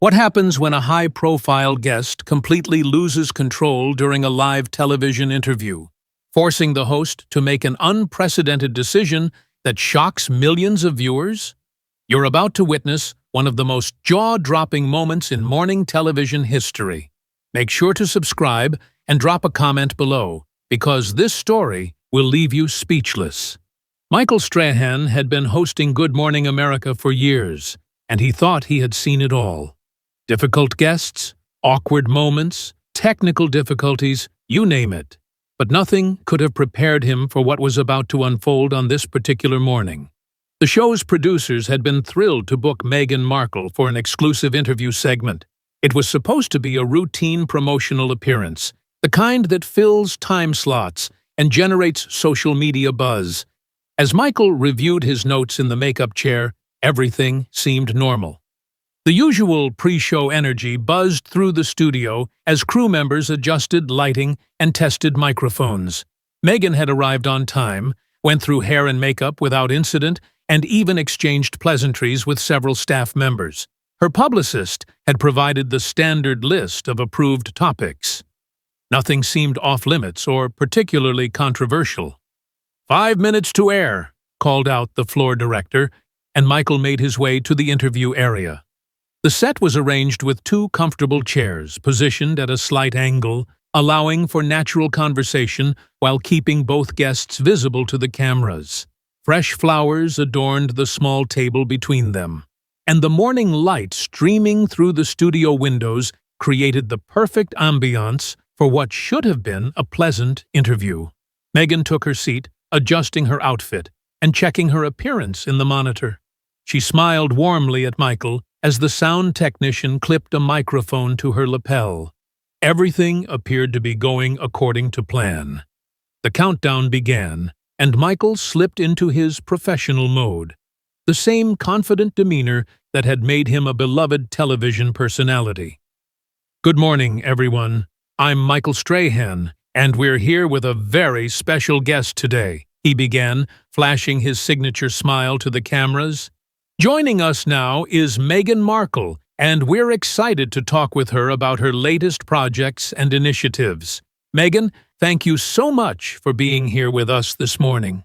What happens when a high-profile guest completely loses control during a live television interview, forcing the host to make an unprecedented decision that shocks millions of viewers? You're about to witness one of the most jaw-dropping moments in morning television history. Make sure to subscribe and drop a comment below, because this story will leave you speechless. Michael Strahan had been hosting Good Morning America for years, and he thought he had seen it all. Difficult guests, awkward moments, technical difficulties, you name it. But nothing could have prepared him for what was about to unfold on this particular morning. The show's producers had been thrilled to book Meghan Markle for an exclusive interview segment. It was supposed to be a routine promotional appearance, the kind that fills time slots and generates social media buzz. As Michael reviewed his notes in the makeup chair, everything seemed normal. The usual pre-show energy buzzed through the studio as crew members adjusted lighting and tested microphones. Meghan had arrived on time, went through hair and makeup without incident, and even exchanged pleasantries with several staff members. Her publicist had provided the standard list of approved topics. Nothing seemed off-limits or particularly controversial. 5 minutes to air, called out the floor director, and Michael made his way to the interview area. The set was arranged with 2 comfortable chairs, positioned at a slight angle, allowing for natural conversation while keeping both guests visible to the cameras. Fresh flowers adorned the small table between them, and the morning light streaming through the studio windows created the perfect ambiance for what should have been a pleasant interview. Meghan took her seat, adjusting her outfit and checking her appearance in the monitor. She smiled warmly at Michael as the sound technician clipped a microphone to her lapel. Everything appeared to be going according to plan. The countdown began, and Michael slipped into his professional mode, the same confident demeanor that had made him a beloved television personality. "Good morning, everyone. I'm Michael Strahan, and we're here with a very special guest today," he began, flashing his signature smile to the cameras. "Joining us now is Meghan Markle, and we're excited to talk with her about her latest projects and initiatives. Meghan, thank you so much for being here with us this morning."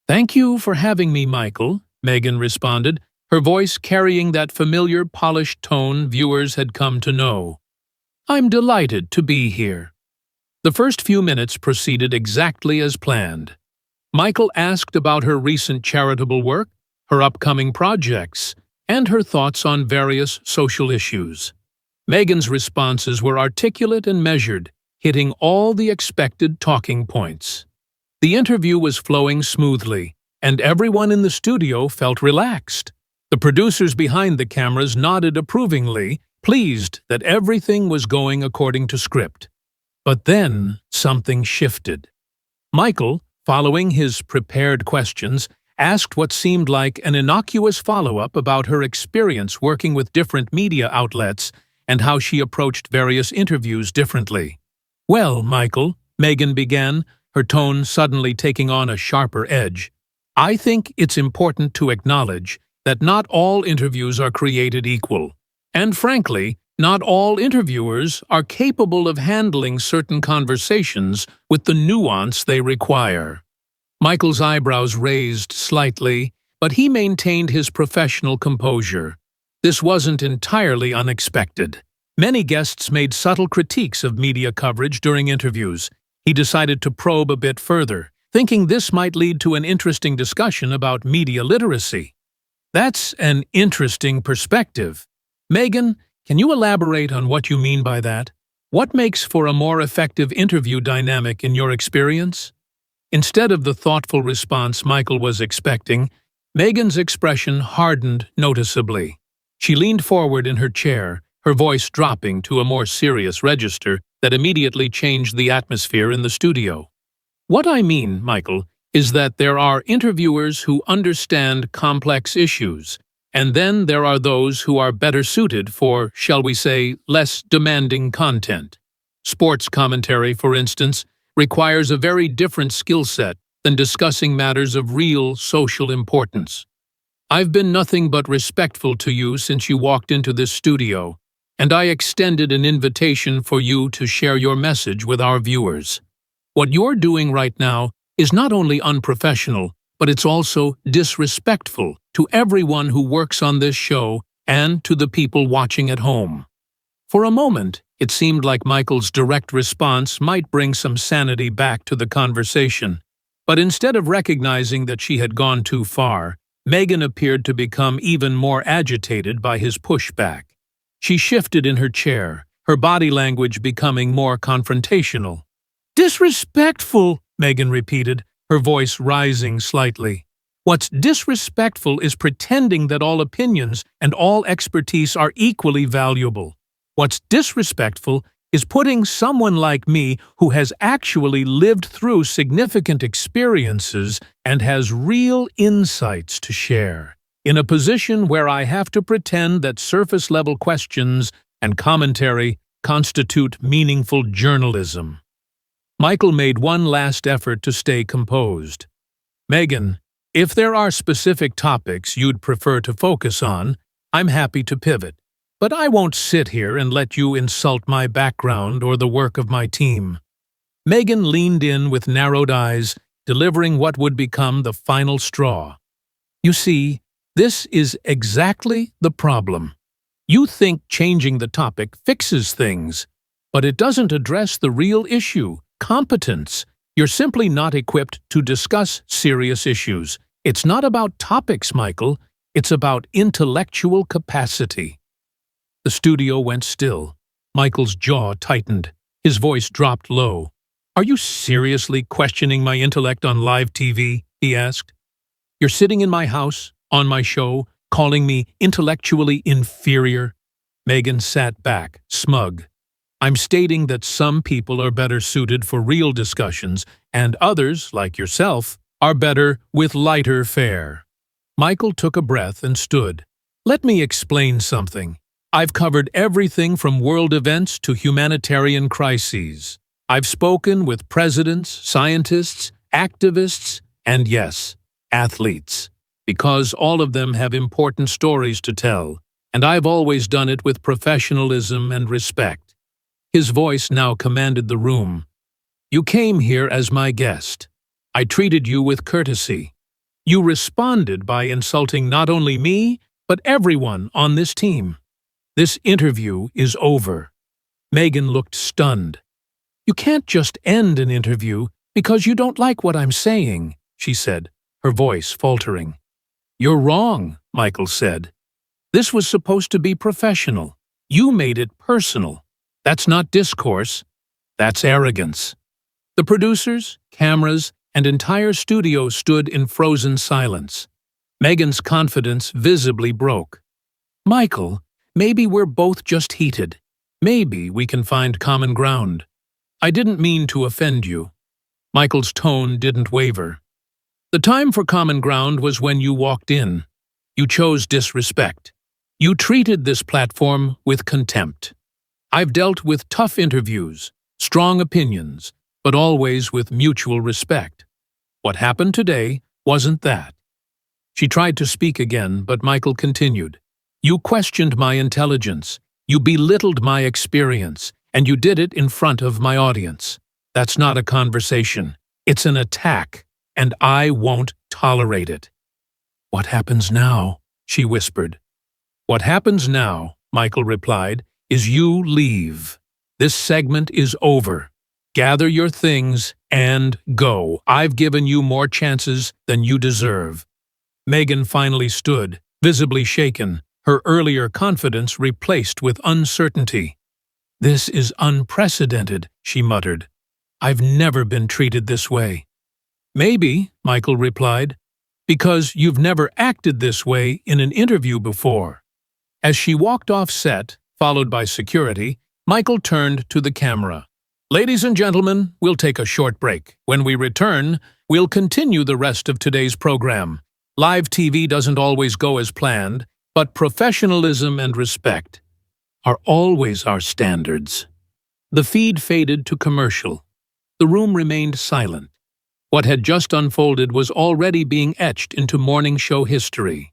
"Thank you for having me, Michael," Meghan responded, her voice carrying that familiar polished tone viewers had come to know. "I'm delighted to be here." The first few minutes proceeded exactly as planned. Michael asked about her recent charitable work, her upcoming projects, and her thoughts on various social issues. Meghan's responses were articulate and measured, hitting all the expected talking points. The interview was flowing smoothly, and everyone in the studio felt relaxed. The producers behind the cameras nodded approvingly, pleased that everything was going according to script. But then something shifted. Michael, following his prepared questions, asked what seemed like an innocuous follow-up about her experience working with different media outlets and how she approached various interviews differently. "Well, Michael," Meghan began, her tone suddenly taking on a sharper edge, "I think it's important to acknowledge that not all interviews are created equal. And frankly, not all interviewers are capable of handling certain conversations with the nuance they require." Michael's eyebrows raised slightly, but he maintained his professional composure. This wasn't entirely unexpected. Many guests made subtle critiques of media coverage during interviews. He decided to probe a bit further, thinking this might lead to an interesting discussion about media literacy. "That's an interesting perspective. Meghan, can you elaborate on what you mean by that? What makes for a more effective interview dynamic in your experience?" Instead of the thoughtful response Michael was expecting, Meghan's expression hardened noticeably. She leaned forward in her chair, her voice dropping to a more serious register that immediately changed the atmosphere in the studio. "What I mean, Michael, is that there are interviewers who understand complex issues, and then there are those who are better suited for, shall we say, less demanding content. Sports commentary, for instance, requires a very different skill set than discussing matters of real social importance. I've been nothing but respectful to you since you walked into this studio, and I extended an invitation for you to share your message with our viewers. What you're doing right now is not only unprofessional, but it's also disrespectful to everyone who works on this show and to the people watching at home." For a moment, it seemed like Michael's direct response might bring some sanity back to the conversation. But instead of recognizing that she had gone too far, Meghan appeared to become even more agitated by his pushback. She shifted in her chair, her body language becoming more confrontational. "Disrespectful," Meghan repeated, her voice rising slightly. "What's disrespectful is pretending that all opinions and all expertise are equally valuable. What's disrespectful is putting someone like me, who has actually lived through significant experiences and has real insights to share, in a position where I have to pretend that surface-level questions and commentary constitute meaningful journalism." Michael made one last effort to stay composed. "Meghan, if there are specific topics you'd prefer to focus on, I'm happy to pivot. But I won't sit here and let you insult my background or the work of my team." Meghan leaned in with narrowed eyes, delivering what would become the final straw. "You see, this is exactly the problem. You think changing the topic fixes things, but it doesn't address the real issue, competence. You're simply not equipped to discuss serious issues. It's not about topics, Michael. It's about intellectual capacity." The studio went still. Michael's jaw tightened. His voice dropped low. "Are you seriously questioning my intellect on live TV?" he asked. "You're sitting in my house, on my show, calling me intellectually inferior?" Meghan sat back, smug. "I'm stating that some people are better suited for real discussions, and others, like yourself, are better with lighter fare." Michael took a breath and stood. "Let me explain something. I've covered everything from world events to humanitarian crises. I've spoken with presidents, scientists, activists, and yes, athletes, because all of them have important stories to tell, and I've always done it with professionalism and respect." His voice now commanded the room. "You came here as my guest. I treated you with courtesy. You responded by insulting not only me, but everyone on this team. This interview is over." Meghan looked stunned. "You can't just end an interview because you don't like what I'm saying," she said, her voice faltering. "You're wrong," Michael said. "This was supposed to be professional. You made it personal. That's not discourse. That's arrogance." The producers, cameras, and entire studio stood in frozen silence. Meghan's confidence visibly broke. "Michael, maybe we're both just heated. Maybe we can find common ground. I didn't mean to offend you." Michael's tone didn't waver. "The time for common ground was when you walked in. You chose disrespect. You treated this platform with contempt. I've dealt with tough interviews, strong opinions, but always with mutual respect. What happened today wasn't that." She tried to speak again, but Michael continued. "You questioned my intelligence, you belittled my experience, and you did it in front of my audience. That's not a conversation. It's an attack, and I won't tolerate it." "What happens now?" she whispered. "What happens now," Michael replied, "is you leave. This segment is over. Gather your things and go. I've given you more chances than you deserve." Meghan finally stood, visibly shaken, her earlier confidence replaced with uncertainty. "This is unprecedented," she muttered. "I've never been treated this way." "Maybe," Michael replied, "because you've never acted this way in an interview before." As she walked off set, followed by security, Michael turned to the camera. "Ladies and gentlemen, we'll take a short break. When we return, we'll continue the rest of today's program. Live TV doesn't always go as planned, but professionalism and respect are always our standards." The feed faded to commercial. The room remained silent. What had just unfolded was already being etched into morning show history.